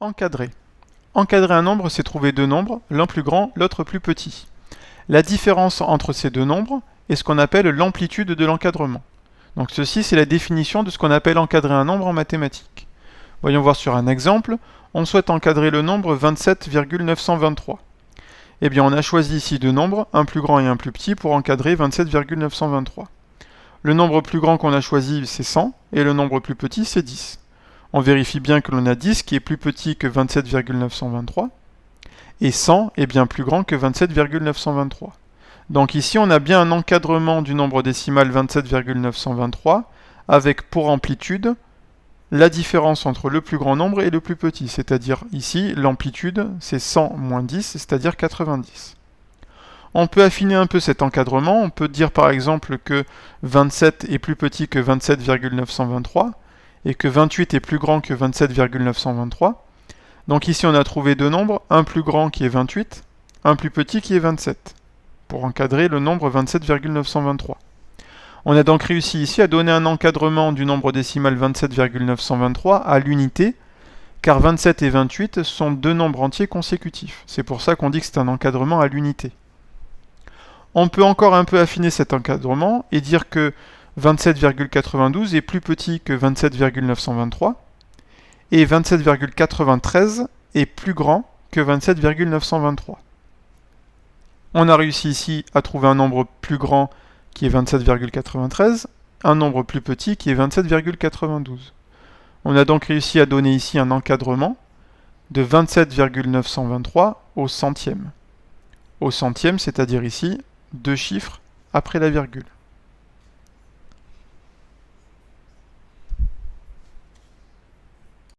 Encadrer. Encadrer un nombre, c'est trouver deux nombres, l'un plus grand, l'autre plus petit. La différence entre ces deux nombres est ce qu'on appelle l'amplitude de l'encadrement. Donc ceci, c'est la définition de ce qu'on appelle encadrer un nombre en mathématiques. Voyons voir sur un exemple. On souhaite encadrer le nombre 27,923. Eh bien, on a choisi ici deux nombres, un plus grand et un plus petit, pour encadrer 27,923. Le nombre plus grand qu'on a choisi, c'est 100, et le nombre plus petit, c'est 10. On vérifie bien que l'on a 10 qui est plus petit que 27,923, et 100 est bien plus grand que 27,923. Donc ici, on a bien un encadrement du nombre décimal 27,923, avec pour amplitude la différence entre le plus grand nombre et le plus petit, c'est-à-dire ici, l'amplitude, c'est 100 moins 10, c'est-à-dire 90. On peut affiner un peu cet encadrement, on peut dire par exemple que 27 est plus petit que 27,923, et que 28 est plus grand que 27,923. Donc ici on a trouvé deux nombres, un plus grand qui est 28, un plus petit qui est 27, pour encadrer le nombre 27,923. On a donc réussi ici à donner un encadrement du nombre décimal 27,923 à l'unité, car 27 et 28 sont deux nombres entiers consécutifs. C'est pour ça qu'on dit que c'est un encadrement à l'unité. On peut encore un peu affiner cet encadrement et dire que 27,92 est plus petit que 27,923 et 27,93 est plus grand que 27,923. On a réussi ici à trouver un nombre plus grand qui est 27,93, un nombre plus petit qui est 27,92. On a donc réussi à donner ici un encadrement de 27,923 au centième. Au centième, c'est-à-dire ici, deux chiffres après la virgule.